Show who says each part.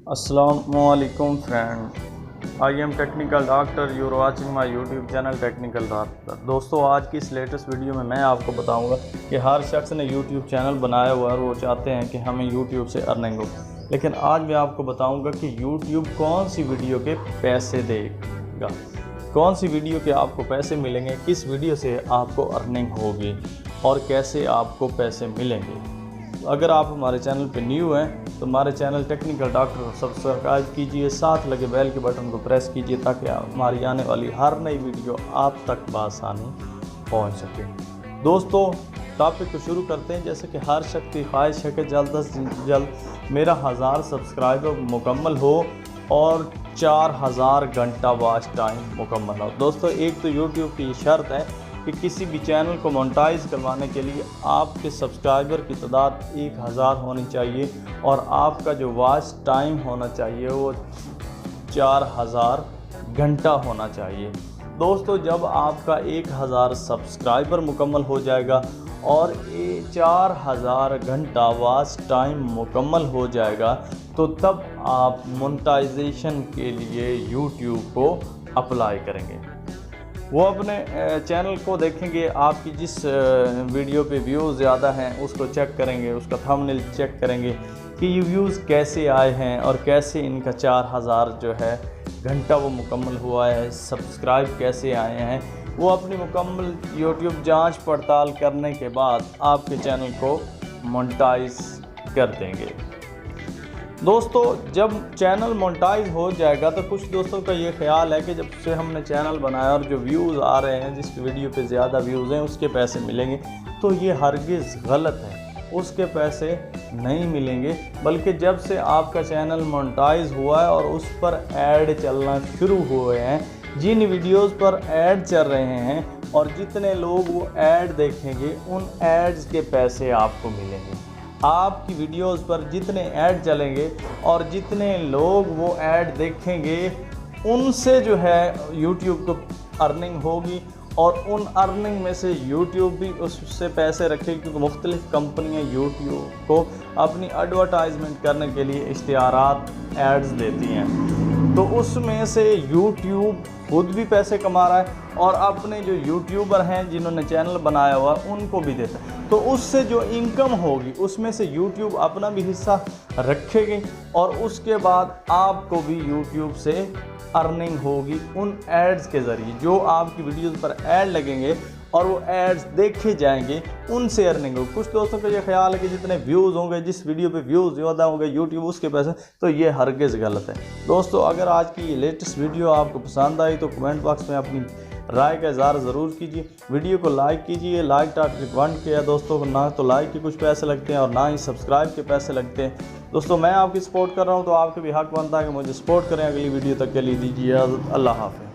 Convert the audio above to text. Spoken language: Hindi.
Speaker 1: अस्सलामुअलैकुम friend, I am technical doctor, your watching my YouTube channel technical doctor. दोस्तों, आज की इस लेटेस्ट वीडियो में मैं आपको बताऊंगा कि हर शख्स ने यूट्यूब चैनल बनाया हुआ है और वो चाहते हैं कि हमें यूट्यूब से अर्निंग हो। लेकिन आज मैं आपको बताऊंगा कि यूट्यूब कौन सी वीडियो के पैसे देगा, कौन सी वीडियो के आपको पैसे मिलेंगे, किस वीडियो से आपको अर्निंग होगी और कैसे आपको पैसे मिलेंगे। अगर आप हमारे चैनल पे न्यू हैं तो हमारे चैनल टेक्निकल डॉक्टर को सब्सक्राइब कीजिए, साथ लगे बेल के बटन को प्रेस कीजिए ताकि हमारी आने वाली हर नई वीडियो आप तक बआसानी पहुंच सके। दोस्तों, टॉपिक को शुरू करते हैं। जैसे कि हर शख्स की ख्वाहिश है कि जल्द से जल्द मेरा 1000 सब्सक्राइबर मुकम्मल हो और 4000 घंटा वॉच टाइम मुकम्मल हो। दोस्तों, एक तो यूट्यूब की शर्त है कि किसी भी चैनल को मोनेटाइज करवाने के लिए आपके सब्सक्राइबर की तादाद 1000 होनी चाहिए और आपका जो वॉच टाइम होना चाहिए वो 4000 घंटा होना चाहिए। दोस्तों, जब आपका 1000 सब्सक्राइबर मुकम्मल हो जाएगा और 4000 घंटा वॉच टाइम मुकम्मल हो जाएगा तो तब आप मोनेटाइजेशन के लिए यूट्यूब को अप्लाई करेंगे। वो अपने चैनल को देखेंगे, आपकी जिस वीडियो पे व्यूज़ ज़्यादा हैं उसको चेक करेंगे, उसका थंबनेल चेक करेंगे कि ये व्यूज़ कैसे आए हैं और कैसे इनका 4000 जो है घंटा वो मुकम्मल हुआ है, सब्सक्राइब कैसे आए हैं। वो अपनी मुकम्मल यूट्यूब जांच पड़ताल करने के बाद आपके चैनल को मोनेटाइज कर देंगे। दोस्तों, जब चैनल मोनेटाइज हो जाएगा तो कुछ दोस्तों का ये ख्याल है कि जब से हमने चैनल बनाया और जो व्यूज़ आ रहे हैं, जिस वीडियो पे ज़्यादा व्यूज़ हैं उसके पैसे मिलेंगे, तो ये हरगिज़ गलत है। उसके पैसे नहीं मिलेंगे, बल्कि जब से आपका चैनल मोनेटाइज हुआ है और उस पर ऐड चलना शुरू हुए हैं, जिन वीडियोज़ पर ऐड चल रहे हैं और जितने लोग वो ऐड देखेंगे उन एड्स के पैसे आपको मिलेंगे। आपकी वीडियोस पर जितने ऐड चलेंगे और जितने लोग वो ऐड देखेंगे उनसे जो है यूट्यूब को अर्निंग होगी और उन अर्निंग में से यूट्यूब भी उससे पैसे रखेगी, क्योंकि मुख्तलिफ़ कंपनियां यूट्यूब को अपनी एडवर्टाइजमेंट करने के लिए इश्तिहारात एड्स देती हैं। तो उसमें से यूट्यूब खुद भी पैसे कमा रहा है और अपने जो यूट्यूबर हैं जिन्होंने चैनल बनाया हुआ उनको भी देता है। तो उससे जो इनकम होगी उसमें से यूट्यूब अपना भी हिस्सा रखेगी और उसके बाद आपको भी यूट्यूब से अर्निंग होगी उन एड्स के ज़रिए। जो आपकी वीडियोस पर ऐड लगेंगे और वो एड्स देखे जाएंगे उनसे अर्निंग होगी। कुछ दोस्तों का ये ख्याल है कि जितने व्यूज़ होंगे, जिस वीडियो पे व्यूज़ ज़्यादा होंगे यूट्यूब उसके पैसे, तो ये हरगिज़ गलत है। दोस्तों, अगर आज की ये लेटेस्ट वीडियो आपको पसंद आई तो कमेंट बॉक्स में अपनी राय का इज़हार ज़रूर कीजिए। वीडियो को लाइक कीजिए, लाइक टारगेट 1 किया दोस्तों, ना तो लाइक के कुछ पैसे लगते हैं और ना ही सब्सक्राइब के पैसे लगते हैं। दोस्तों, मैं आपकी सपोर्ट कर रहा हूँ तो आपके भी हक बनता है कि मुझे सपोर्ट करें। अगली वीडियो तक के लिए दीजिए इजाज़त। अल्लाह हाफ़िज़।